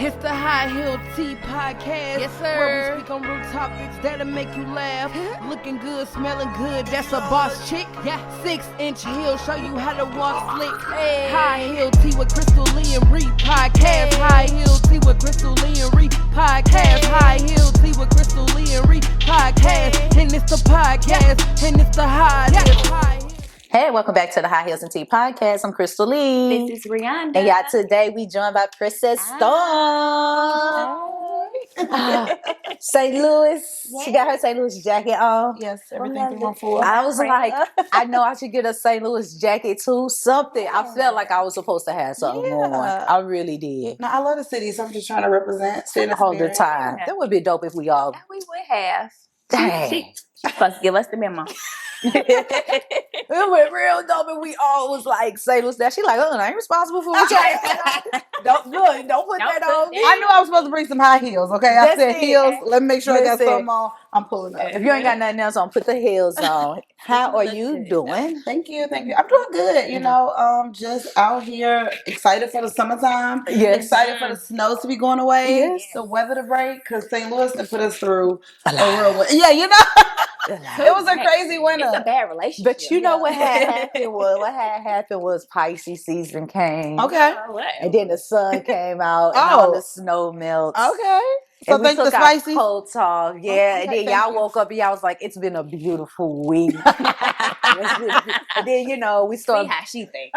It's the High Heel Tea Podcast. Yes, sir. Where we speak on real topics that'll make you laugh. Looking good, smelling good, that's a boss chick. Yeah. 6-inch heel, show you how to walk slick. Hey. High Heel Tea with Crystal Lee and Ree Podcast. Hey. High Heel Tea with Crystal Lee and Ree Podcast. Hey. High Heel Tea with Crystal Lee and Ree Podcast. Hey. And it's the podcast, and it's the High Heel. Hey, welcome back to the High Heels and Tea Podcast. I'm Crystal Lee. This is Rihanna. And y'all, today we joined by Princess Stormm. St. Louis. Yeah. She got her St. Louis jacket on. Yes, everything's on full. I was like, I know I should get a St. Louis jacket too. Something. I felt like I was supposed to have something on. I really did. No, I love the city, so I'm just trying to represent. All the time. That would be dope if we all. We would have. Dang. She's supposed to give us the memo. It went real dope, and we all was like, "Say what's that?" She like, "Oh, I ain't responsible for what y'all." Don't put that on. I knew I was supposed to bring some high heels. Okay, I said heels. Let me make sure I got something on. I'm pulling up. If you ain't got nothing else on, put the heels on. How are you doing? Thank you. I'm doing good. You know, just out here, excited for the summertime. Yes. Excited for the snow to be going away. Yes. The weather to break, because St. Louis done put us through a real winter. Yeah, you know. It was a crazy winter. It's a bad relationship. But you know what had happened was Pisces season came. Okay. And then the sun came out and all the snow melts. Okay. So and we took our spicy coats off. Yeah. And then y'all woke up and y'all was like, it's been a beautiful week. And then, you know, we started. See how she think.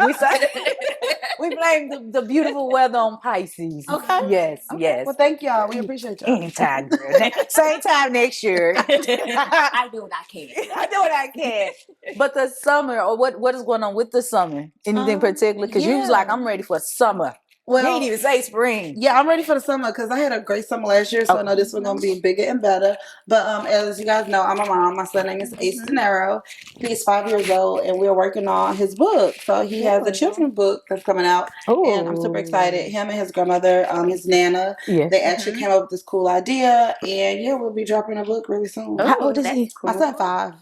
We blamed the beautiful weather on Pisces. Okay. Yes. Well, thank y'all. We appreciate y'all. Anytime, girl. Same time next year. I do what I can. I do what I can. But the summer, or what is going on with the summer? Anything particular? Because you was like, I'm ready for summer. Well, you didn't even say spring. Yeah, I'm ready for the summer because I had a great summer last year, so I know this one's gonna be bigger and better. But as you guys know, I'm a mom. My son name is Ace Denaro. He's 5 years old, and we're working on his book. So he has a children's book that's coming out, and I'm super excited. Him and his grandmother, his Nana, they actually came up with this cool idea, and we'll be dropping a book really soon. How old is he? My son 5.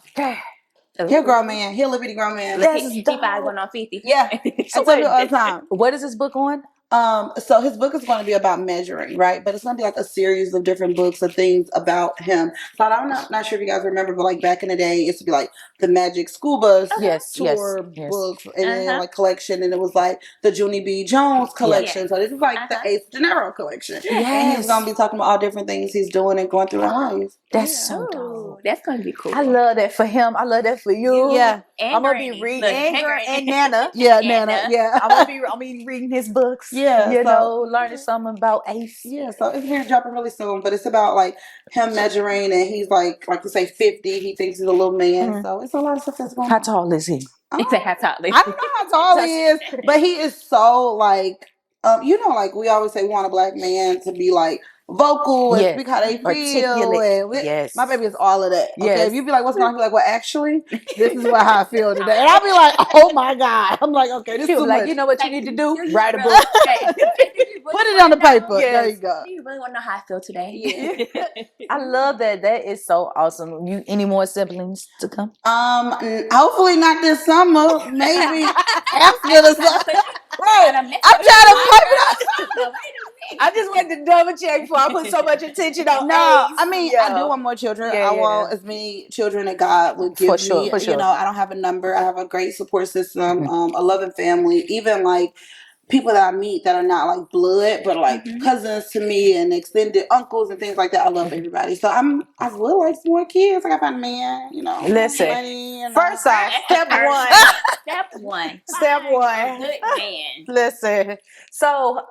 He's a grown man. He's a little bitty grown man. He's 5 going on 50. Yeah. So I tell you all the time. What is this book on? So his book is going to be about measuring, right? But it's going to be like a series of different books of things about him. So I'm not sure if you guys remember, but like back in the day, it used to be like the Magic School Bus tour books, and then like collection, and it was like the Junie B. Jones collection. So this is like the Ace Denaro collection. And he's going to be talking about all different things he's doing and going through in life. That's so dope. That's going to be cool. I love that for him. I love that for you. Yeah. I'm going to be reading and Nana. Nana. Yeah. I'm going to be reading his books. Yeah. You know, learning something about Ace. Yeah. So it's going to drop really soon, but it's about like him measuring, and he's like you say 50. He thinks he's a little man. So it's a lot of stuff that's going on. How tall is he? How tall is he? I don't know how tall he is, but he is so like, you know, like we always say we want a black man to be like vocal and speak how they feel. And my baby is all of that. Okay, if you be like, what's going on? I'll be like, well, actually, this is how I feel today. And I'll be like, oh my God. I'm like, okay, this is too much. You know what you need to do? Write a book. Put it on the paper. There you go. You really want to know how I feel today? I love that. That is so awesome. You any more siblings to come? Hopefully not this summer. Maybe after the summer. Right. I'm trying to pipe it up. I just wanted to double check before I put so much attention on. No, I mean, I do want more children. I want as many children that God would give me. For sure. You know, I don't have a number. I have a great support system, a loving family, even like people that I meet that are not like blood, but like cousins to me and extended uncles and things like that. I love everybody. So I would like some more kids. I gotta find a man, you know. Listen, money, first off, step one. Good man. Listen. So,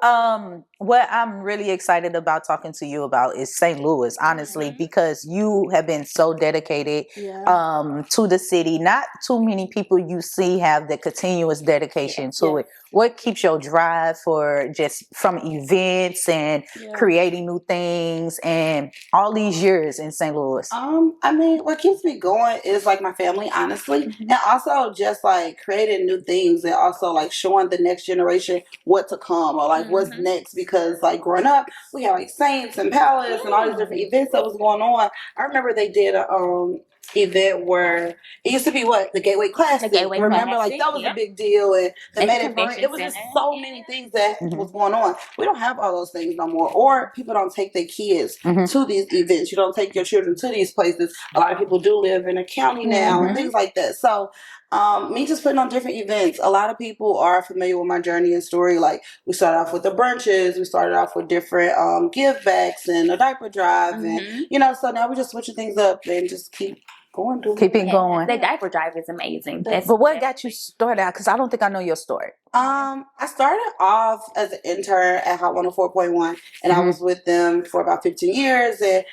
what I'm really excited about talking to you about is St. Louis, honestly, because you have been so dedicated to the city. Not too many people you see have the continuous dedication to it. What keeps your drive for just from events and creating new things and all these years in St. Louis? I mean, what keeps me going is like my family, honestly, and also just like creating new things and also like showing the next generation what to come or like what's next. Because like growing up, we had like Saints and Palace and all these different events that was going on. I remember they did event where it used to be the Gateway Classic. Remember, like that was a big deal, and the Maverick. It was just so many things that was going on. We don't have all those things no more, or people don't take their kids to these events. You don't take your children to these places. A lot of people do live in a county now and things like that. So. Me just putting on different events. A lot of people are familiar with my journey and story. Like we started off with the brunches, we started off with different give backs and a diaper drive, and so now we're just switching things up and just keep going. Going. The diaper drive is amazing. But what got you started out? Because I don't think I know your story. I started off as an intern at Hot 104.1, and I was with them for about 15 years, and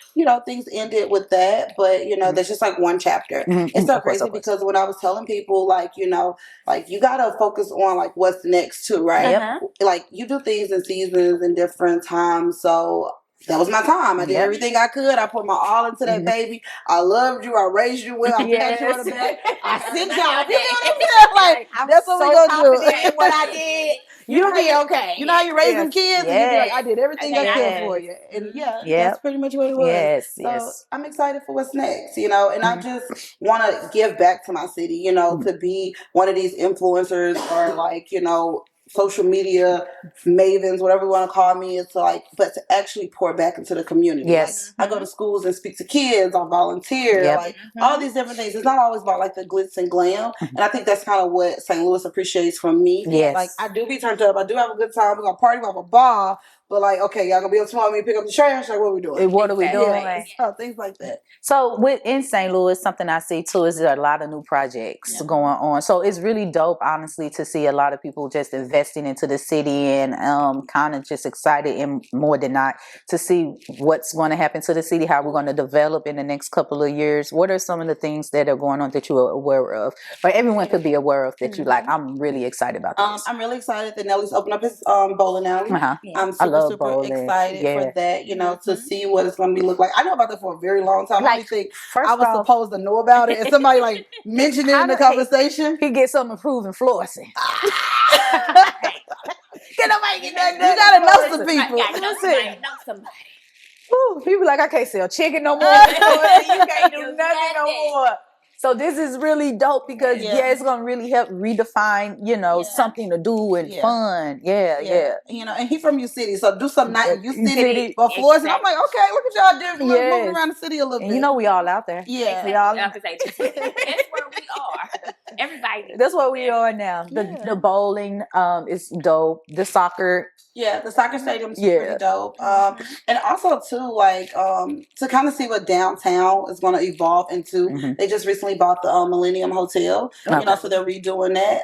things ended with that. But there's just like one chapter. It's so crazy because when I was telling people, like you gotta focus on like what's next too, right? Like you do things in seasons and different times, so. That was my time. I did everything I could. I put my all into that baby. I loved you. I raised you well. I pat you on the back. I sent y'all. You know what I'm saying? Like, that's what we're going to do. What I did. You'll be okay. You know how you raise them kids? And you be like, I did everything I could for you. And that's pretty much what it was. So I'm excited for what's next, and I just want to give back to my city, to be one of these influencers or like, social media mavens, whatever you want to call me, but to actually pour back into the community. Yes. Like, I go to schools and speak to kids, I volunteer, like all these different things. It's not always about like the glitz and glam. And I think that's kind of what St. Louis appreciates from me. Yes. Like I do be turned up, I do have a good time, we're gonna party, we're gonna have a ball. But like, okay, y'all gonna be able to tomorrow me pick up the trash? Like, what are we doing? What are we doing? So, things like that. So in St. Louis, something I see too is there are a lot of new projects going on. So it's really dope, honestly, to see a lot of people just investing into the city and kind of just excited and more than not to see what's going to happen to the city, how we're going to develop in the next couple of years. What are some of the things that are going on that you are aware of, or everyone could be aware of that you like? I'm really excited about this. I'm really excited that Nelly's opened up his bowling alley. I'm super bowling. excited for that, to see what it's going to be look like. I know about that for a very long time. I think I was supposed to know about it, and somebody like mentioned it in the conversation. He gets something improving Florissant. Can nobody get that? You gotta know some people. Know somebody. Ooh, people like, I can't sell chicken no more. You can't do nothing no more. So this is really dope because it's gonna really help redefine, something to do and fun. And he from your city, so do something nice in your city. But Florissant, I'm like, okay, look at y'all doing, moving around the city a little bit. And we all out there. Yeah, we all. That's where we are. Everybody. That's where we are now. The bowling is dope. The soccer. Yeah, the soccer stadium's pretty dope. And also too, like to kind of see what downtown is going to evolve into. They just recently bought the Millennium Hotel, so they're redoing that.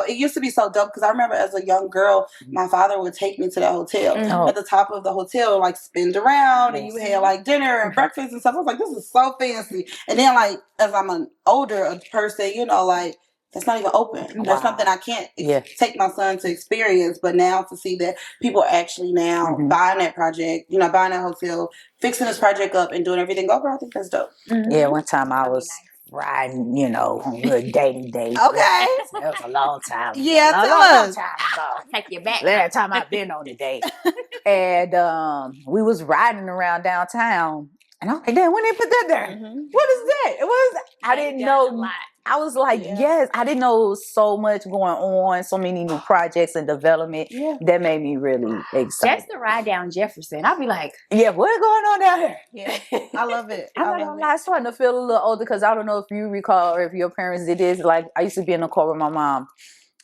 It used to be so dope because I remember as a young girl, my father would take me to that hotel. At the top of the hotel, like spin around, and you had like dinner and breakfast and stuff. I was like, this is so fancy. And then like as I'm an older person, like that's not even open. That's something I can't take my son to experience. But now to see that people are actually now buying that project, buying that hotel, fixing this project up and doing everything over, I think that's dope. Yeah, one time I was riding, on a good dating date. Okay. That was a long time. Yeah, a long time ago. Take you back. Last time I've been on a date. And we was riding around downtown. And I'm like, damn, when they put that there? What is that? I didn't know. I was like, I didn't know so much going on, so many new projects and development. That made me really excited. Just to ride down Jefferson, I'll be like, what's going on down here? Yeah, I love it. I'm starting to feel a little older because I don't know if you recall or if your parents did this. Like, I used to be in the car with my mom.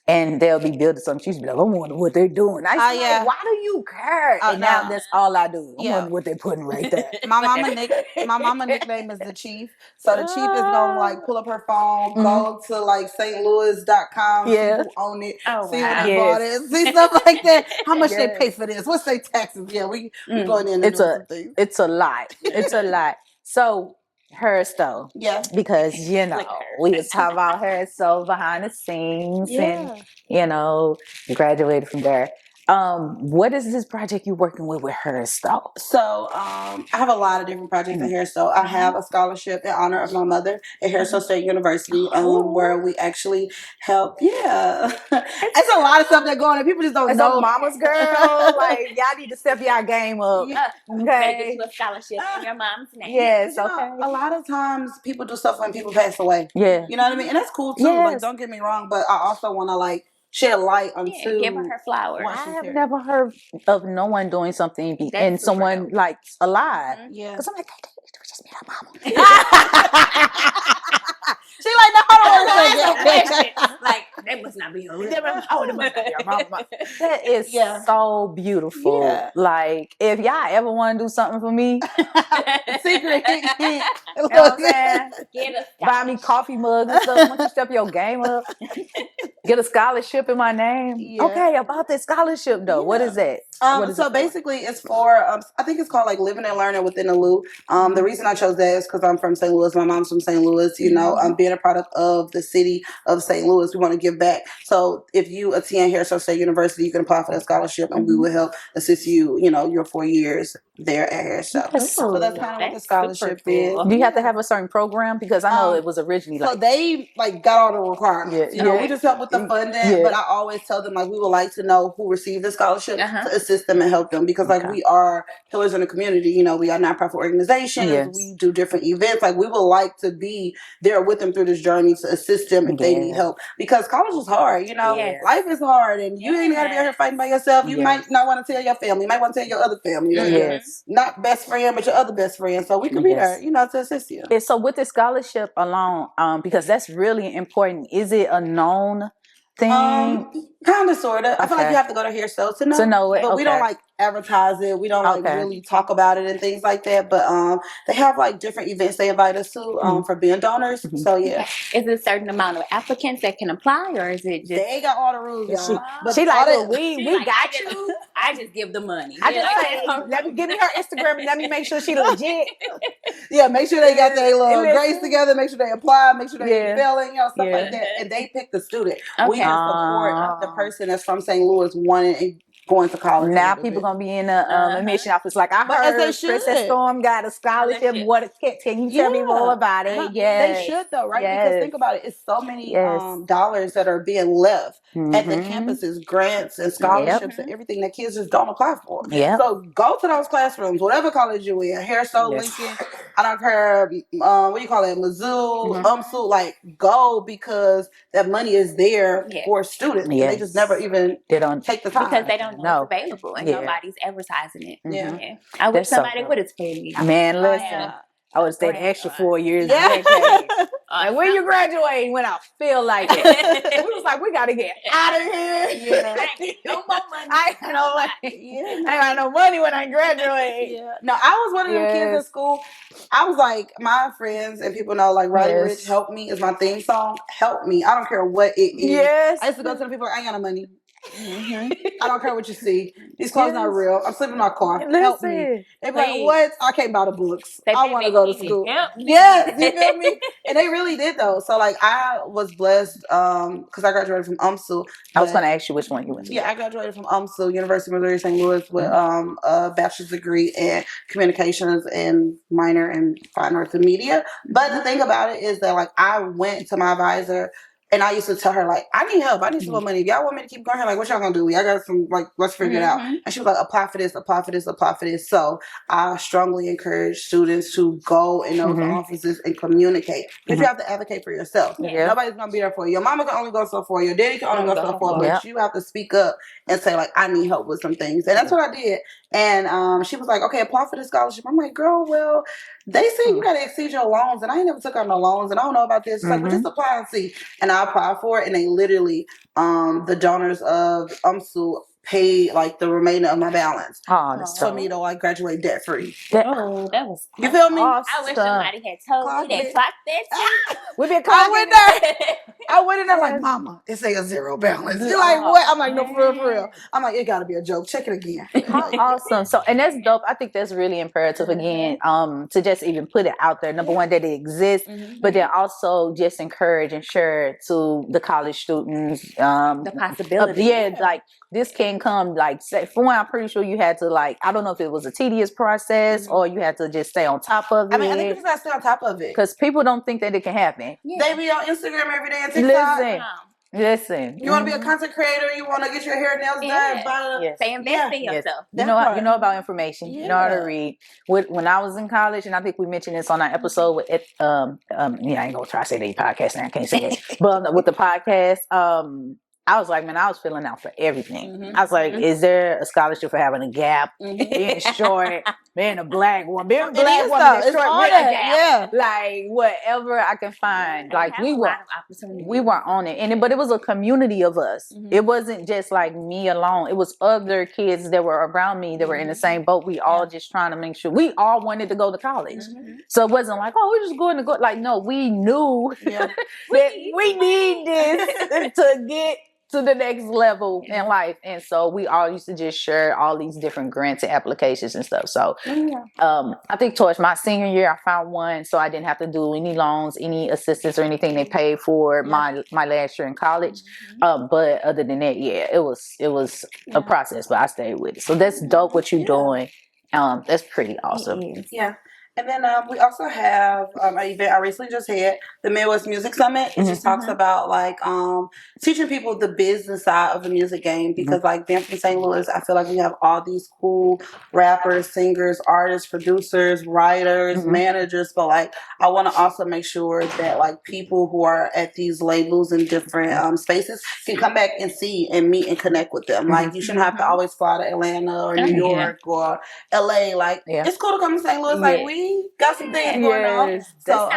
And they'll be building something. She's be like, I wonder what they're doing. I used to be like, why do you care? And now that's all I do. I wonder what they're putting right there. My mama nickname is the Chief. So the Chief is gonna like pull up her phone, go to like stlouis.com, see who own it, see when they bought it, see stuff like that. How much they pay for this? What's their taxes? Yeah, we going in and doing some things. It's a lot. It's a lot. So hers though, because we was talking about her so behind the scenes, and graduated from there. What is this project you're working with her though? So I have a lot of different projects in here. So I have a scholarship in honor of my mother at Harrisville State University, where we actually help. Yeah, it's a lot of stuff that going on. People just don't know. Mama's girl, like y'all need to step y'all game up. Better get you a scholarship in your mom's name. Yes, You know, a lot of times people do stuff when people pass away. Yeah. You know what I mean? And that's cool too. Yes. Like, don't get me wrong, but I also want to like shed light onto. Give her flowers. I have never heard of no one doing something That's and super someone dope. like alive. Yeah. Because I'm like, we just meet our mama. She like, no, hold on a second. Like, that must not be her real mama. Oh, that must not be her mama. That is so beautiful. Yeah. Like, if y'all ever want to do something for me, Secret. you know what I'm saying? Get a Buy me coffee mugs and stuff. Once you step your game up, get a scholarship in my name. Yeah. Okay, about this scholarship though, what is that? What is So it for? basically, it's for I think it's called like living and learning within the loop. The reason I chose that is because I'm from St. Louis. My mom's from St. Louis. You know, being a product of the city of St. Louis, we want to give back. So if you attend Harrisville State University, you can apply for that scholarship, and we will help assist you. You know, your 4 years there at Harrisville. So that's kind of what the scholarship is. Do you have to have a certain program? Because I know it was originally So like they like got all the requirements. Yeah, You know, yeah. we just help with the funding, Yeah. but I always tell them like we would like to know who received the scholarship to assist them and help them because like we are pillars in the community. You know, we are nonprofit organizations. Yes. We do different events. Like we would like to be there with them through this journey to assist them if they need help because college is hard. You know, life is hard, and you ain't gotta be out here fighting by yourself. You might not want to tell your family. You might want to tell your other family. Yes. Not best friend, but your other best friend. So we can be there, you know, to assist you. And so with the scholarship alone, because that's really important, is it a known thing? Kind of, sort of. I feel like you have to go to Harrisville to know it. But we don't like advertise it. We don't like really talk about it and things like that. But they have like different events they invite us to for being donors. So yeah. Is it a certain amount of applicants that can apply, or is it just They got all the rules, y'all. But she like, well, we got you. I just give the money. I just say, let me give me her Instagram and let me make sure she legit. Yeah, make sure they got their little grades together. Make sure they apply. Make sure they ain't failing, you know, stuff like that. And they pick the student. We just support the person that's from St. Louis wanting and going to college. Now people gonna be in the admission office like, I heard Princess Storm got a scholarship. What can you tell me more about it? They should though, right? Because think about it, it's so many dollars that are being left at the campuses, grants and scholarships and everything that kids just don't apply for. So go to those classrooms, whatever college you're in, Harrisville, Lincoln, I don't care, what do you call it, Mizzou, UMSU, like go because that money is there for students. They just never even take the time. Because they don't know it's available and nobody's advertising it. Yeah. I wish somebody would have told me. Man, listen. I would have stayed extra 4 years. Like, when you graduate, when I feel like it. We was like, we got to get out of here. I ain't get no more money. I ain't got no money when I graduate. No, I was one of them kids in school. I was like, my friends and people know, like, Roddy Rich, Help Me is my theme song. Help me. I don't care what it is. I used to go to the people, I ain't got no money. I don't care what you see. These clothes not real. I'm sleeping in my car. Help me. They be like, what? I can't buy the books. I want to go to school. Yes, you feel me? And they really did though. So like I was blessed because I graduated from UMSU. I was going to ask you which one you went to. Yeah, I graduated from UMSU, University of Missouri St. Louis, with a bachelor's degree in communications and minor in fine arts and media. But the thing about it is that like I went to my advisor. And I used to tell her, like, I need help. I need some more money. If y'all want me to keep going here, like, what y'all gonna do? I got some, like, let's figure it out. And she was like, apply for this, apply for this, apply for this. So I strongly encourage students to go in those offices and communicate. Because you have to advocate for yourself. Nobody's gonna be there for you. Your mama can only go so far. Your daddy can only go so far. But you have to speak up and say, like, I need help with some things. And that's what I did. And she was like, okay, apply for this scholarship. I'm like, girl, well, they say you gotta exceed your loans, and I ain't never took out no loans, and I don't know about this. It's like, well, just apply and see. And I applied for it, and they literally, the donors of UMSU paid like the remainder of my balance for me to like graduate debt free. That was you feel me? Awesome. I wish somebody had told me that. Clock that. We been I went there. I went in there like, Mama, it say a zero balance. You're like, what? I'm like, no, for real. I'm like, it gotta be a joke. Check it again. Awesome. So, and that's dope. I think that's really imperative again, to just even put it out there. Number one, that it exists, but then also just encourage and share to the college students, the possibility. Like this can didn't come like for one. I'm pretty sure you had to like, I don't know if it was a tedious process or you had to just stay on top of it. I mean, I think you just gotta stay on top of it because people don't think that it can happen. They be on Instagram every day and TikTok. Listen. You want to be a content creator? You want to get your hair and nails done? Stay invest in yourself. You know about information. You know how to read. When I was in college, and I think we mentioned this on our episode with I ain't gonna try to say the podcast now. I can't say it, but with the podcast, I was like, man, I was filling out for everything. I was like, is there a scholarship for having a gap, being short, being a black woman, being a black woman, is short with a gap, like whatever I can find. Like we were on it, but it was a community of us. It wasn't just like me alone. It was other kids that were around me that were in the same boat. We all just trying to make sure we all wanted to go to college. So it wasn't like, oh, we're just going to go. Like, no, we knew that we need this to get to the next level in life. And so we all used to just share all these different grants and applications and stuff. So I think towards my senior year, I found one, so I didn't have to do any loans, any assistance or anything. They paid for my last year in college. But other than that, it was a process, but I stayed with it. So that's dope what you're doing. That's pretty awesome. Yeah. And then we also have an event I recently just had, the Midwest Music Summit. It just talks about like teaching people the business side of the music game, because like being from St. Louis, I feel like we have all these cool rappers, singers, artists, producers, writers, managers, but like I want to also make sure that like people who are at these labels in different spaces can come back and see and meet and connect with them. Like you shouldn't have to always fly to Atlanta or New York or LA. Like it's cool to come to St. Louis. Like we got some things going on. So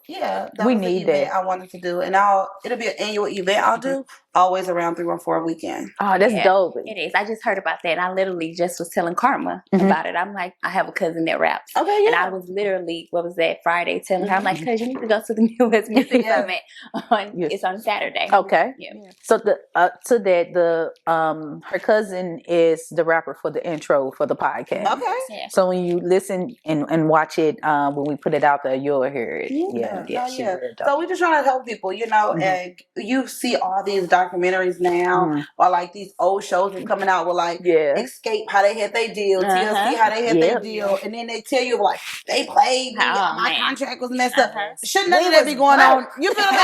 that we was need the event that. I wanted to do, and it'll be an annual event I'll do always around 314 weekend. Oh, that's dope. It is. I just heard about that. And I literally just was telling Karma about it. I'm like, I have a cousin that raps. Okay, and I was literally, what was that, Friday, telling her, I'm like, cuz you need to go to the Midwest Music Summit. It's on Saturday. Okay. So her cousin is the rapper for the intro for the podcast. Okay. So when you listen and watch it, when we put it out there, you'll hear it. So we're just trying to help people, and you see all these documentaries now, or like these old shows are coming out with like Escape, how they had their deal, TLC, how they had their deal, and then they tell you like they played me, my contract was messed up. Shouldn't none of that be going on? You feel me?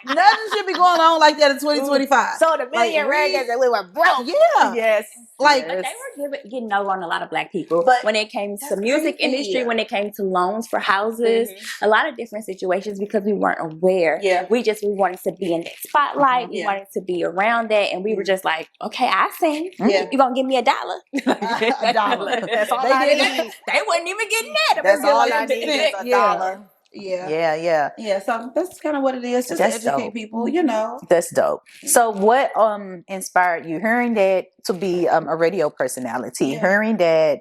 Nothing should be going on like that in 2025. So the million raggers that we were broke. But they were getting over on a lot of black people. But when it came to music industry, when it came to loans for houses, a lot of different situations, because we weren't aware. We wanted to be in that spotlight. We wanted to be around that, and we were just like, okay, I sing. You gonna give me $1? $1. That's all I need. They wasn't even getting that. That's all I need is $1. Yeah. So that's kind of what it is, just to educate people, That's dope. So what inspired you, hearing that to be a radio personality, hearing that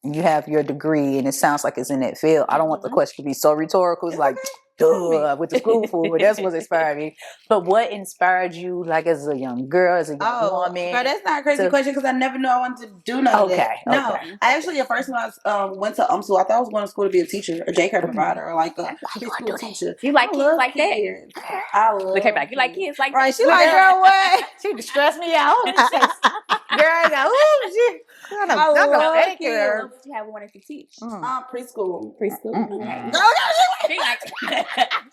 you have your degree and it sounds like it's in that field? I don't want the question to be so rhetorical. It's like, duh, with the school food, but that's what inspired me. But what inspired you, like as a young girl, as a young woman? But that's not a crazy question, because I never knew I wanted to do none of that. No, I actually at first when I went to school, I thought I was going to school to be a teacher, a daycare provider, or like a preschool teacher. You like kids like that? I love. Look at you like kids like that? Right? She like, girl, what? She stressed me out. Girl, I got I love daycare. What you have wanted to teach? Preschool.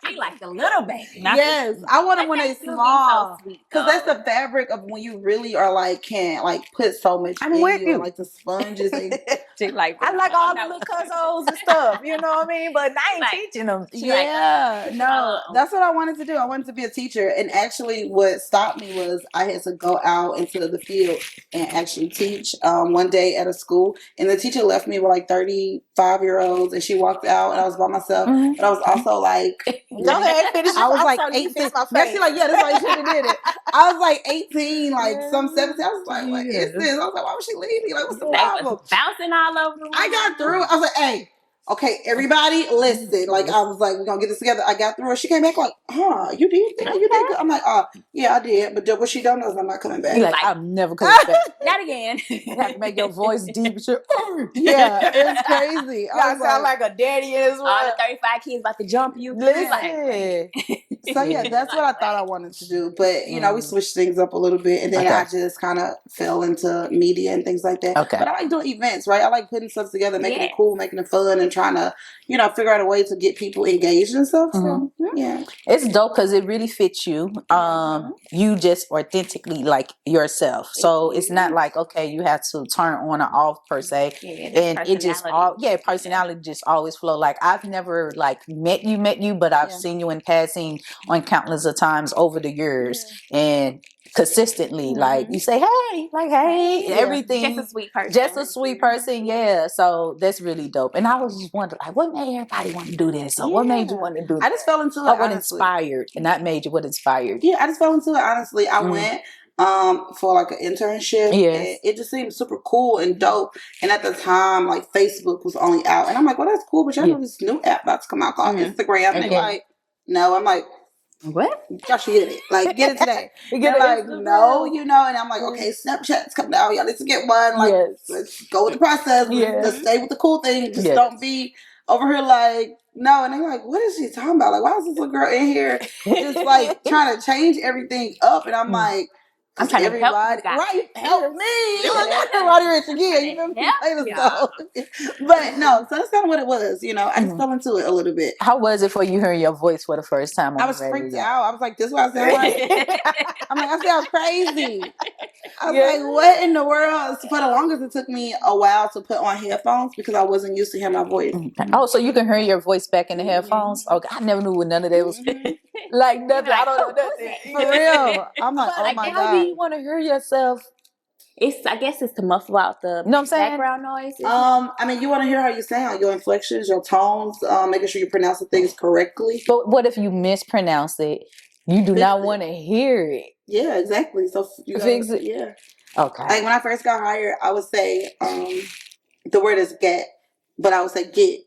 She like the little baby. Yes, I want them when they small, because that's the fabric of when you really are like can like put so much in you, like the sponges. I like all the little cuzzos and stuff, you know what I mean? But I ain't teaching them. That's what I wanted to do. I wanted to be a teacher, and actually, what stopped me was I had to go out into the field and actually teach. One day at a school, and the teacher left me with like 35-year-olds, and she walked out, and I was by myself, and I was also like, go ahead, finish. I was like 18. She's like, that's why you should have did it. I was like 18, like some 17. I was like, what is this? I was like, why would she leave me? Like, what's the problem? Bouncing all over the room. I got through. I was like, hey. Okay, everybody, listen. Like, I was like, we're going to get this together. I got through it. She came back like, you did good. I'm like, yeah, I did. But what she don't know is I'm not coming back. You're like, I'm never coming back. Not again. You have to make your voice deep. Yeah, it's crazy. I sound like a daddy as well. All the 35 kids about to jump you. Listen. So yeah, that's what I thought I wanted to do. But you know, we switched things up a little bit, and then I just kind of fell into media and things like that. Okay. But I like doing events, right? I like putting stuff together, making it cool, making it fun, and trying to, you know, figure out a way to get people engaged and stuff. So yeah, it's dope because it really fits you. You just authentically like yourself. So it's not like, okay, you have to turn on or off per se. And it just personality just always flow. Like I've never like met you, but I've seen you in passing on countless of times over the years, and consistently like you say hey, like hey, everything, just a sweet person, so that's really dope. And I was just wondering, like, what made everybody want to do this, or what made you want to do that? I just fell into it. What inspired, and not made you, what inspired? I just fell into it, honestly. I went for like an internship. And it just seemed super cool and dope. And at the time, like Facebook was only out, and I'm like, well, that's cool, but y'all know this new app about to come out called Instagram. And they're like, no. I'm like, what? Y'all should get it. Like, get it today. They're like, no, you know. And I'm like, okay, Snapchat's coming out. Y'all need to get one. Like, let's go with the process. Let's stay with the cool thing. Just don't be over here like, no. And they're like, what is she talking about? Like, why is this little girl in here just like trying to change everything up? And I'm like, I'm trying to help you guys. Right, help me. Look at Roddy Rich again. You know what But no, so that's kind of what it was. You know, I just fell into it a little bit. How was it for you hearing your voice for the first time? I was freaked out. I was like, this is what I sound like. I'm like, I sound crazy. I was like, what in the world? For the longest, it took me a while to put on headphones because I wasn't used to hearing my voice. Oh, so you can hear your voice back in the headphones? Okay, I never knew what none of that was. Like nothing. I don't know nothing. For real. I'm like, oh my God. How do you want to hear yourself? I guess it's to muffle out the background noise. I mean, you want to hear how you sound, your inflections, your tones, making sure you pronounce the things correctly. But what if you mispronounce it? You do not want to hear it. Yeah, exactly. So you fix it. Yeah. Okay. Like when I first got hired, I would say the word is get, but I would say get.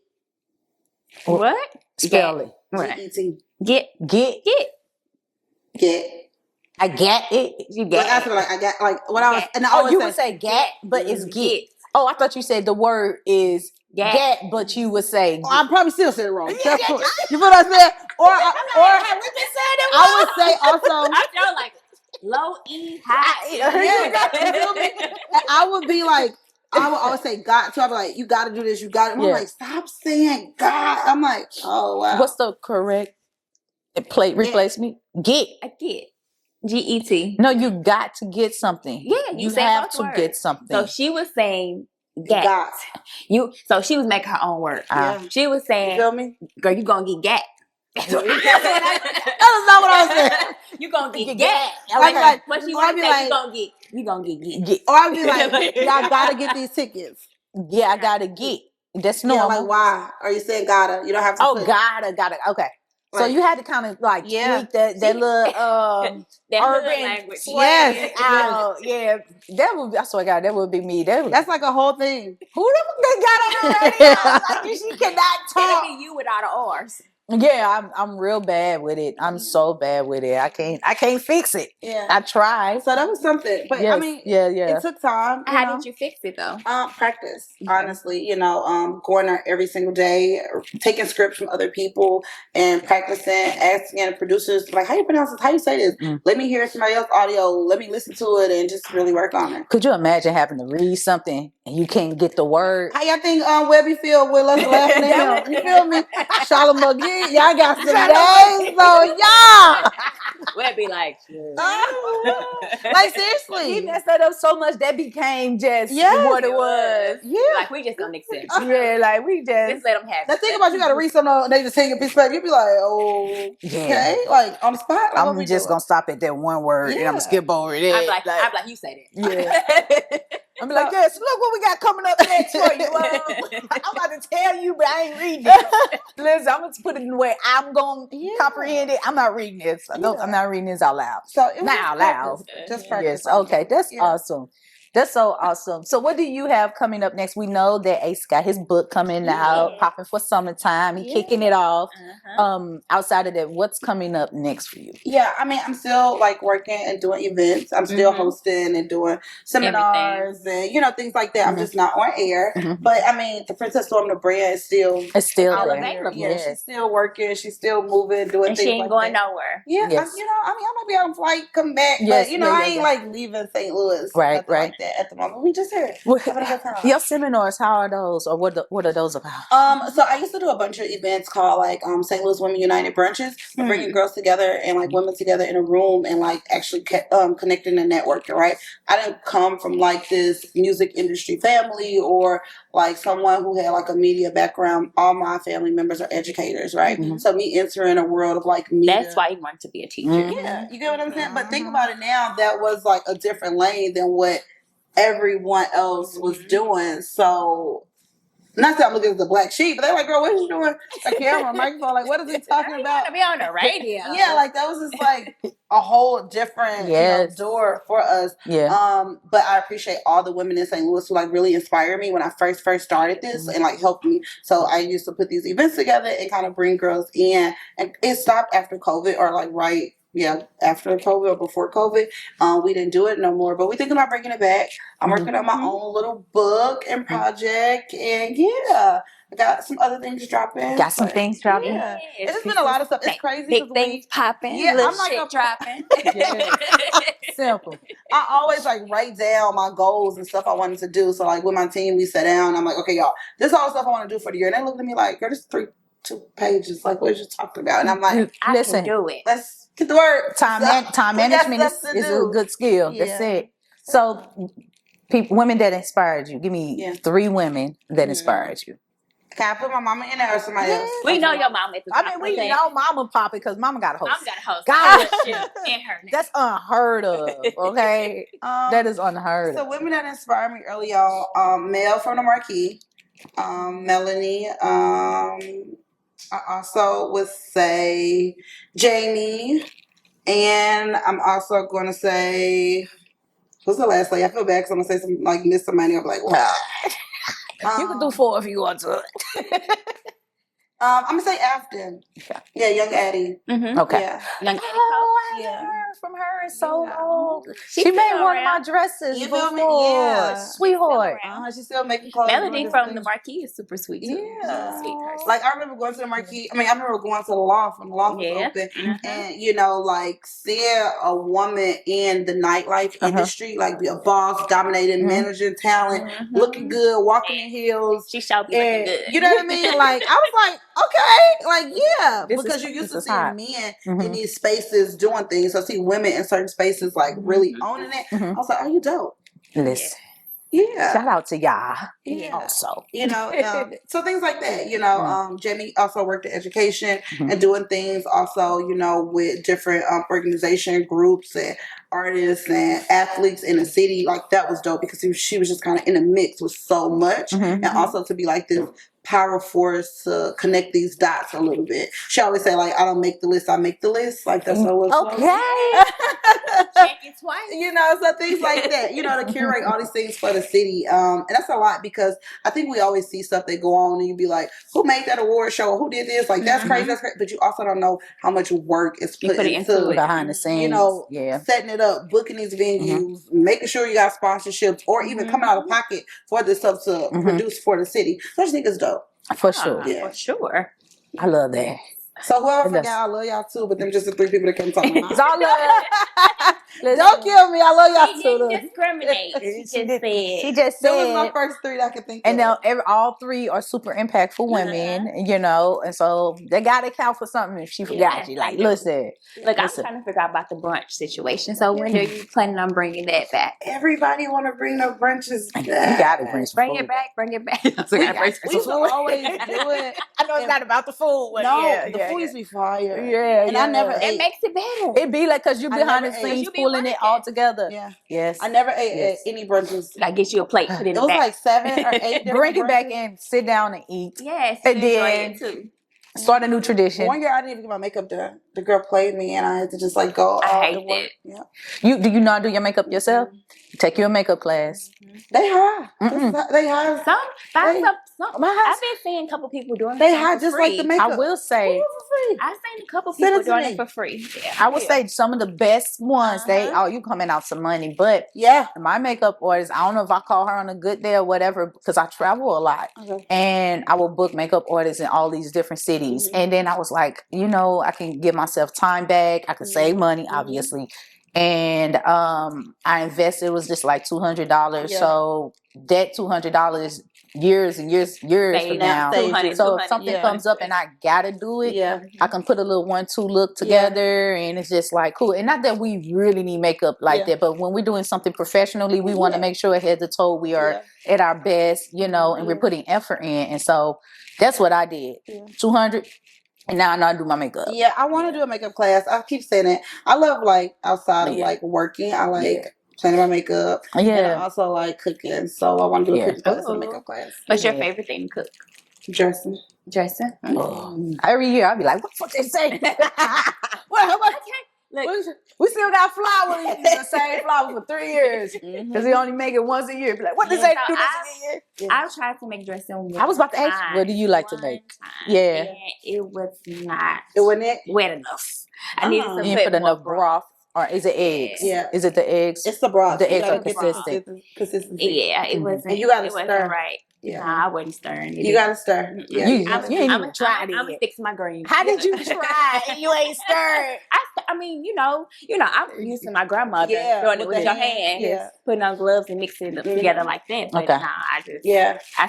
What? Spell it. G-E-T. Get. I get it. You get it. After like I got like what I was, and I always you would say get, but it's get. Oh, I thought you said the word is get, but you would say. Oh, I probably still said it wrong. You know what I said? Or have we been saying it wrong? I would say also. I feel like low E high. I would be like. I would always say God, so I'd be like, you got to do this, you got it. I'm like, stop saying God. I'm like, oh wow. What's the correct replacement? Get. I get. G-E-T. No, you got to get something. Yeah, you have to get something. So she was saying gat. So she was making her own word. She was saying, you feel me? Girl, you gonna get gat. That was not what I was saying. You gonna get gat. Like, what she want to say, you gonna get. Or I'd be like, y'all gotta get these tickets. Yeah, I gotta get. That's normal. Yeah, like why? Are you saying gotta? You don't have to. Oh, gotta. Okay. So you had to kind of like tweak that little urban language. Yes. Yeah. That would be, I swear to God, that would be me. That's like a whole thing. Who the fuck got on the radio? Like, she cannot talk. It'll be you without the R's. Yeah, I'm real bad with it. I'm so bad with it. I can't fix it. Yeah, I tried. So that was something. But I mean, it took time. How did you fix it though? Practice. Honestly, going there every single day, taking scripts from other people and practicing, asking producers like, how you pronounce this? How you say this? Let me hear somebody else's audio. Let me listen to it and just really work on it. Could you imagine having to read something and you can't get the word? How y'all think Webby feel with us laughing at him? You feel me? Charlotte McGee. Y'all got some days, so y'all. We'll be like, like seriously, he messed that up so much that became just what it was. Yeah, like we just don't accept. Yeah, like we just let them have. Now think about you got to read something and they just take a piece back. You be like, oh, okay, like on the spot. Like, I'm just gonna stop at that one word and I'm gonna skip over it. I'm like, you say that. Yeah. I'm like, yes, look what we got coming up next for you. I'm about to tell you, but I ain't reading it. Listen, I'm going to put it in the way I'm going to comprehend it. I'm not reading this. I'm not reading this out loud. So it was not out loud. Just practice. Yes, okay, that's awesome. That's so awesome. So what do you have coming up next? We know that Ace got his book coming out, popping for summertime. He kicking it off. Outside of that, what's coming up next for you? Yeah, I mean, I'm still like working and doing events. I'm still hosting and doing seminars and things like that. I'm just not on air. But I mean, the Princess Stormm, the brand is still there. Yeah, she's still working. She's still moving, doing and things she ain't like going that. nowhere. Yeah, I mean, I might be on a flight, come back, but I ain't like leaving St. Louis, nothing like that at the moment. We just here having a good time. Your seminars, how are those, or what are those about? So I used to do a bunch of events called like St. Louis Women United Brunches, bringing girls together and like women together in a room and like actually connecting and networking. Right, I didn't come from like this music industry family or like someone who had like a media background. All my family members are educators, right? So me entering a world of like media. That's why you want to be a teacher. Yeah, you get what I'm saying? But think about it now, that was like a different lane than what everyone else was doing. So not that I'm looking at the black sheep, but they're like, girl, what are you doing? A camera, a microphone, like what is he talking about? To be on the radio. Yeah, like that was just like a whole different door for us. But I appreciate all the women in St. Louis who like really inspired me when I first started this and like helped me. So I used to put these events together and kind of bring girls in, and it stopped after COVID or like after COVID or before COVID. We didn't do it no more, but we're thinking about bringing it back. I'm working on my own little book and project, and I got some other things dropping. Got some things dropping. Yeah. It's just been a lot of stuff. It's crazy. Big things popping. Yeah, little I'm like shit dropping. Simple. I always like write down my goals and stuff I wanted to do. So like with my team, we sat down. I'm like, okay, y'all, this is all the stuff I want to do for the year. And they looked at me like, girl, this is 2 pages. Like, what you talking about? And I'm like, I can do it. Let's get to work. Time management is a good skill. That's it. So, women that inspired you. Give me 3 women that inspired you. Can I put my mama in there or somebody else? We know your mama at the top. I mean, we know Mama Poppy because Mama got a host. Mama got a host. God, in her name. that's unheard of. Okay, that is unheard of. So women that inspired me early on, Mel from the Marquee, Melanie. I also would say Jamie, and I'm also going to say, what's the last lady? I feel bad because I'm going to say some like miss somebody. I'm like, wow. You can do 4 if you want to. I'm gonna say Afton. Yeah, Young Addie. Okay. Yeah. Young Addie. I haven't heard from her in so long. She made one of my dresses before. Sweetheart. She's still making clothes. Melody from the Marquee is super sweet too. Yeah. She's a sweet person. Like I remember going to the Marquee. I remember going to the loft when the loft was open, and like seeing a woman in the nightlife industry, like be a boss, dominating, managing talent, looking good, walking in heels. She shall be looking good. You know what I mean? Like I was like, okay, like because you used to see men in these spaces doing things. So I see women in certain spaces like really owning it. I was like, oh, you dope. Listen. Yeah. Shout out to y'all. Yeah. Also. So things like that, Jamie also worked in education and doing things also, with different organization groups and artists and athletes in the city. Like that was dope because she was just kind of in a mix with so much and also to be like this power force to connect these dots a little bit. She always say like, I don't make the list, I make the list. Like that's her little slogan. Check it twice. So things like that, to curate all these things for the city. And that's a lot because I think we always see stuff that go on and you be like, who made that award show? Who did this? Like, that's crazy. That's crazy. But you also don't know how much work is put into behind the scenes. Setting it up, booking these venues, making sure you got sponsorships or even coming out of pocket for this stuff to produce for the city. So I just think it's dope. For sure. For sure. I love that. So whoever forgot, I love y'all too, but them just the 3 people that came talking about. It's all love. Don't kill me. I love y'all She too. didn't discriminate. She just said. That was my first 3 that I could think and of. And now all 3 are super impactful women, and so they got to count for something if she forgot you. Like, listen. Look, I'm trying to figure out about the brunch situation. So when are you planning on bringing that back? Everybody want to bring the brunches back. You got to bring it back. Bring it back. We used to always do it. I know it's not about the food. But the food used to be fire. And I never ate. It makes it better. It be like because you behind the scenes pulling it all together. Yeah. Yes. I never ate at any brunches. I get you a plate. Put it in it was back. Like 7 or 8. Bring it back and sit down and eat. Yes. And then too. Start a new tradition. One year I didn't even get my makeup done. The girl played me and I had to just like go. I hate it. Yeah. Do you not do your makeup yourself? Take your makeup class. They high. They high. Some. My I've been seeing a couple people doing. They high just free. like the makeup. I will say. I've seen a couple people doing it for free. Yeah, I would say some of the best ones. You coming out some money, but my makeup artist. I don't know if I call her on a good day or whatever because I travel a lot, and I will book makeup artists in all these different cities. And then I was like, I can give myself time back. I can save money, obviously. And I invested. It was just like $200. So that $200. Years and years from now. So if something comes up and I gotta do it, I can put a little 1-2 look together, and it's just like cool. And not that we really need makeup like that, but when we're doing something professionally, we want to make sure head to toe we are at our best, and we're putting effort in. And so that's what I did. 200. And now I know I do my makeup. Yeah, I want to do a makeup class. I keep saying it. I love outside of working. I planning my makeup. And I also like cooking. So I want to do a cooking class and a makeup class. What's your favorite thing to cook? Dressing. Every year I'll be like, what the fuck they say? We still got flowers. The same flower for 3 years. Because we only make it once a year. Be like, what they say to do this year? I've tried to make dressing. I was about to ask you, what do you like to make? And it was not wet enough. I needed some put enough broth. Or is it eggs? Yeah. Is it the eggs? It's the broth. The eggs are consistent. Consistency. Yeah, it wasn't. And you gotta stir. Wasn't right. Yeah. Nah, I wasn't stirring. You gotta stir. Yeah. You ain't even tried it. I'm gonna fix my greens. How did you try and you ain't stirred? I mean, I'm used to my grandmother doing it with your hands, putting on gloves and mixing it together like that. But I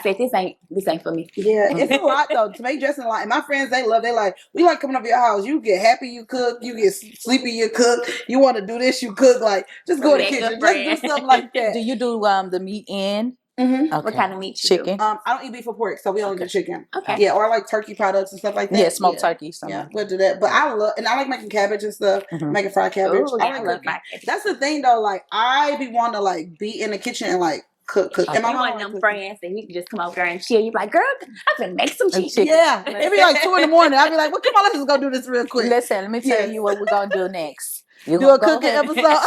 said this ain't for me. Yeah, it's a lot though to make dressing a lot. And my friends, they like we like coming up to your house. You get happy, you cook. You get sleepy, you cook. You want to do this, you cook. Like just go in the kitchen, just do something like that. Do you do the meat in? Okay. What kind of meat? Chicken. I don't eat beef or pork, so we only do chicken. Okay. Yeah, or like turkey products and stuff like that. Yeah, smoked turkey. Yeah, we'll do that. But I like making cabbage and stuff. Making fried cabbage. Ooh, I love my cabbage. That's the thing though. Like I be wanting to be in the kitchen and cook. And my one of them friends that you can just come over there and chill. You be like, girl, I'm gonna make some chicken. Yeah, it be like 2 a.m. I be like, well, come on, let's just go do this real quick. Listen, let me tell you what we're gonna do next. Do a cooking episode.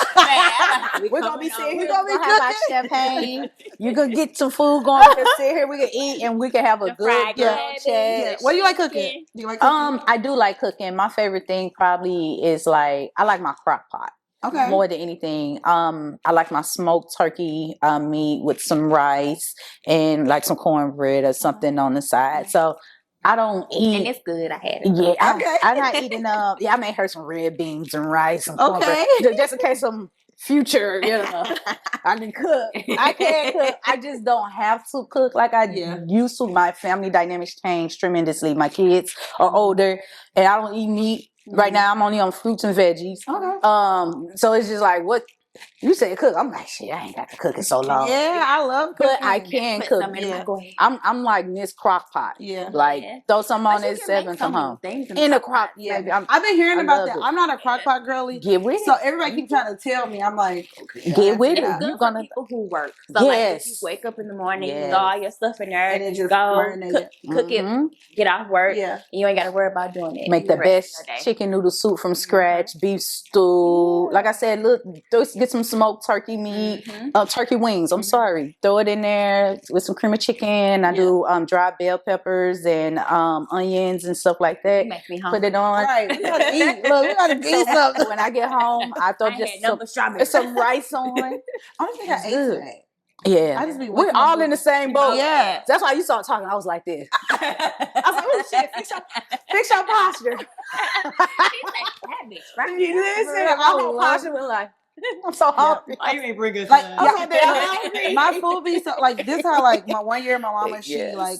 We're gonna be sitting here. We're gonna have our champagne. You're gonna get some food going. We can sit here. We can eat and we can have a good chat. Yeah. What do you like cooking? Do you like cooking? I do like cooking. My favorite thing probably is I like my crock pot. Okay. More than anything. I like my smoked turkey meat with some rice and like some cornbread or something on the side. So I don't eat. And it's good. I had it. Yeah. I'm not eating I made her some red beans and rice and cornbread. Just in case some future, I can cook. I can cook. I just don't have to cook like I used to. My family dynamics changed tremendously. My kids are older and I don't eat meat. Right now I'm only on fruits and veggies. Okay. So it's just like what you say cook. I'm like, shit, I ain't got to cook it so long. Yeah, I love cooking. But I can cook. I'm like Miss Crockpot. Yeah. Throw some on this 7, come home. In a crock. Yeah. I've been hearing about that. I'm not a crockpot girly. Get with it. So everybody keeps trying to tell me. I'm like, okay, get with it. You're gonna people who work. So if you wake up in the morning, you got all your stuff in there, and then just go cook it, get off work. Yeah. You ain't gotta worry about doing it. Make the best chicken noodle soup from scratch, beef stew. Like I said, look, get some smoked turkey meat, turkey wings. I'm sorry. Throw it in there with some cream of chicken. I do dry bell peppers and onions and stuff like that. Put it on. Right. We gotta eat. Look, we gotta eat something. When I get home, I throw some rice on. I don't think I ate that. Yeah, we're all in the same boat. Yeah, that's why you started talking. I was like this. I was like, "Oh shit, fix your posture." Listen, my whole posture was like, I'm so hungry. I even bring us my food be so this. How my 1 year, my mama she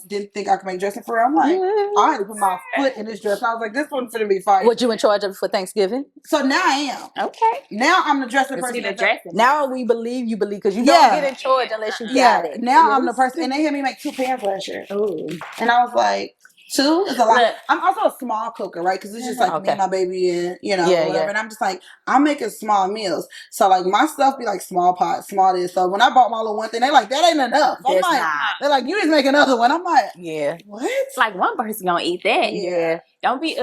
didn't think I could make dressing for her. I'm like, I had to put my foot in this dress. I was like, this one's gonna be fire. What you in charge of for Thanksgiving? So now I am. Okay. Now I'm the dressing person. Now we believe you believe because you don't get in charge unless you got it. Now I'm the person, and they had me make 2 pans last year. Ooh. And I was like, 2 is a lot. Look, I'm also a small cooker, right? Because it's just me and my baby and, whatever. Yeah. And I'm just like, I'm making small meals. So, my stuff be small pots, small this. So, when I bought my little one thing, they that ain't enough. They're like, you just make another one. I'm like, yeah. What? It's one person gonna eat that. Yeah. Don't be,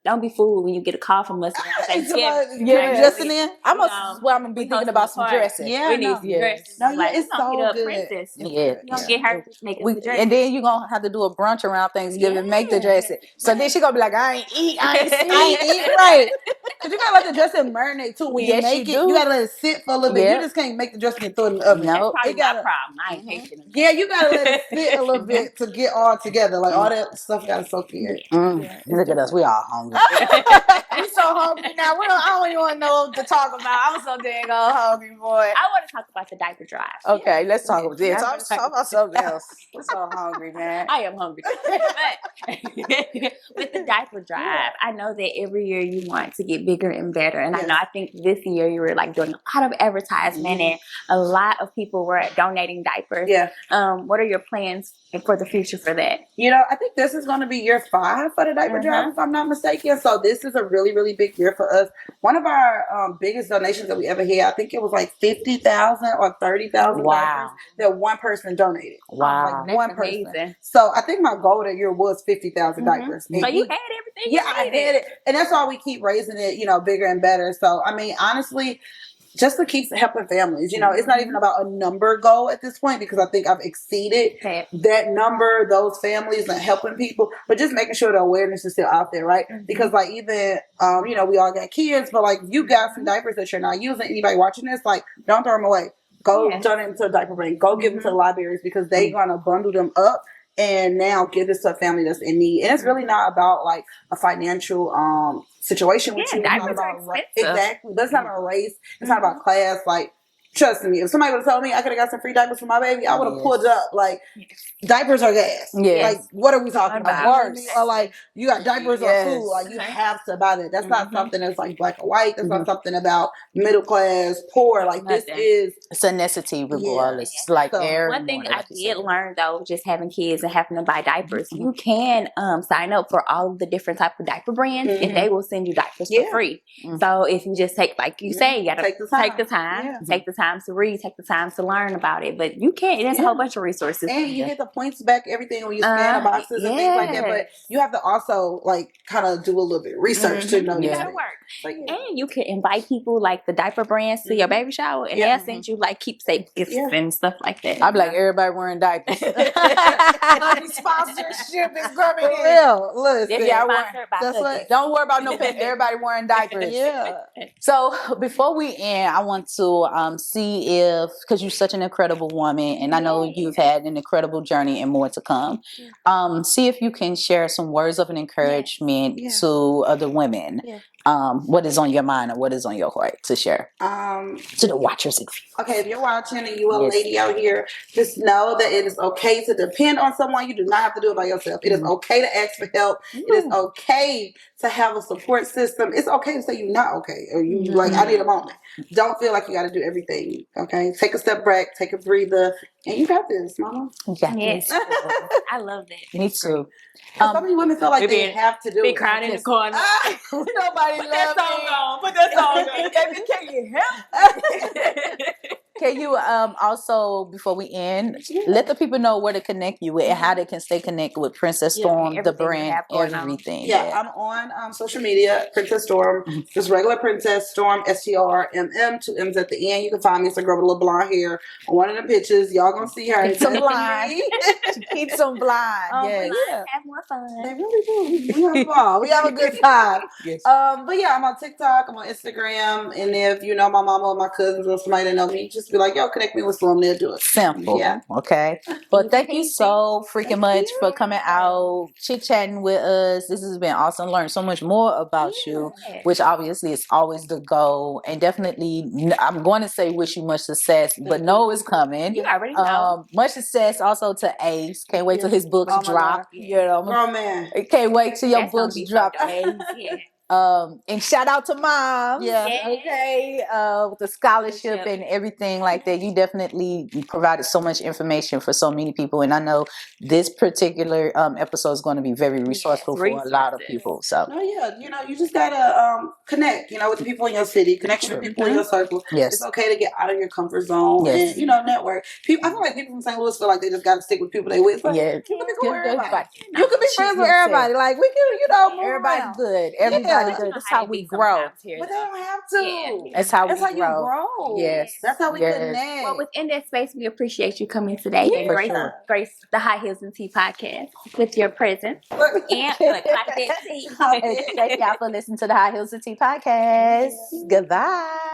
don't be fooled when you get a call from us around Thanksgiving. Dressing in. I'm gonna be thinking about some dresses. Yeah, we need some dresses. No, Like, it's we gonna so get a good. princess. Yeah, We gonna get her to make us a dress. and then you gonna have to do a brunch around Thanksgiving, make the dressing. So then she gonna be like, I ain't eat, I ain't sleep. Right. Cause you gotta let the dressing marinate too. When you make it, you gotta let it sit for a little bit. You just can't make the dressing and throw it in the oven. No, That's probably my problem. I ain't patient enough. Yeah, you gotta let it sit a little bit to get all together. Like all that stuff gotta soak in. Look at us, we all hungry. We so hungry now. I don't even want to know what to talk about. I'm so dang hungry, boy. I want to talk about the diaper drive. Okay, let's talk about this. Talk about something else. I'm so hungry, man. I am hungry. But with the diaper drive, I know that every year you want to get bigger and better. And I think this year you were like doing a lot of advertisement and a lot of people were donating diapers. Yeah. What are your plans for the future for that? I think this is going to be year 5 for the diaper drive, if I'm not mistaken. So this is a really, really big year for us. One of our biggest donations that we ever had, I think it was like 50,000 or 30,000 diapers that one person donated. Wow. Like one person. So I think my goal that year was 50,000 diapers. So you had everything. Yeah, I had it. And that's why we keep raising it, bigger and better. So, I mean, honestly, just to keep helping families. It's not even about a number goal at this point because I think I've exceeded that number, those families and helping people, but just making sure the awareness is still out there, right? Because like even, we all got kids, but like you got some diapers that you're not using, anybody watching this, like don't throw them away. Go donate them to a diaper bank. Go give them to the libraries because they're going to bundle them up and now give this to a family that's in need. And it's really not about like a financial situation with you. Diapers are expensive. Exactly. But it's not about race. It's not about class. Like, trust me, if somebody would have told me I could have got some free diapers for my baby, I would have pulled up. Like, diapers are gas. Like, what are we talking about? Worse. Or like, you got diapers or food. Like, you have to buy that. That's not something that's like black or white. That's not something about middle class, poor. Like, this is... It's a necessity regardless. Like, one thing I did learn, though, just having kids and having to buy diapers, you can sign up for all of the different type of diaper brands and they will send you diapers for free. So if you just take, like you say, you got to take the time to read, take the time to learn about it. But you can't. There's a whole bunch of resources. And you get the points back, everything when you scan the boxes and things like that. But you have to also like kind of do a little bit of research to know. You gotta work. And you can invite people like the diaper brands to your baby shower and they'll send you like keepsake gifts and stuff like that. I'm like everybody wearing diapers. Sponsorship is coming in. Real. Listen, don't worry about no pay. Everybody wearing diapers. So before we end, I want to see if, because you're such an incredible woman, and I know you've had an incredible journey and more to come. See if you can share some words of an encouragement to other women. What is on your mind or what is on your heart to share to the watchers? Okay, if you're watching and you a lady out here, just know that it is okay to depend on someone. You do not have to do it by yourself. It is okay to ask for help. It is okay to have a support system. It's okay to say you're not okay or you like, I need a moment. Don't feel like you got to do everything. Okay, take a step back, take a breather, and you got this, mama. Yes, I love that. Me too. So many women feel like they have to do be it. crying in the corner. Nobody Put that song on. Put that song on. Can you help? Can you also, before we end, let the people know where to connect you with and how they can stay connected with Princess Stormm, the brand, everything. I'm on social media, Princess Stormm, just regular Princess Stormm, STRMM, 2 M's at the end. You can find me. It's a girl with a little blonde hair on one of the pictures. Y'all gonna see her. Keep some blind. Keep some blind. Have more fun. They really do. We have fun. We have a good time. But yeah, I'm on TikTok. I'm on Instagram. And if you know my mama or my cousins or somebody that know me, just be like, yo, connect me with Stormm. They'll do it. Simple. Yeah. Okay. But thank you so freaking much for coming out, chit-chatting with us. This has been awesome. Learned so much more about you, which obviously is always the goal. And definitely, I'm going to say wish you much success, but know it's coming. You already know. Much success also to Ace. Can't wait till his books drop. You know, oh man. Can't wait till your books drop. Ace. And shout out to moms. Yeah. Okay. With the scholarship and everything like that. You definitely provided so much information for so many people. And I know this particular episode is going to be very resourceful for a lot of people. So you just gotta connect, with the people in your city, connect with people in your circle. Yes. It's okay to get out of your comfort zone and network. I feel like people from St. Louis feel like they just gotta stick with people they with. Like, you can be cool with everybody. You can be friends with everybody. Like we can, move everybody's around. good. Everybody's good. That's how we grow. But they don't have to. That's how we grow. You grow. Yes. That's how we connect. Well, within that space, we appreciate you coming today and grace the High Heels and Tea podcast with your presence. And thank y'all for listening to the High Heels and Tea podcast. Goodbye.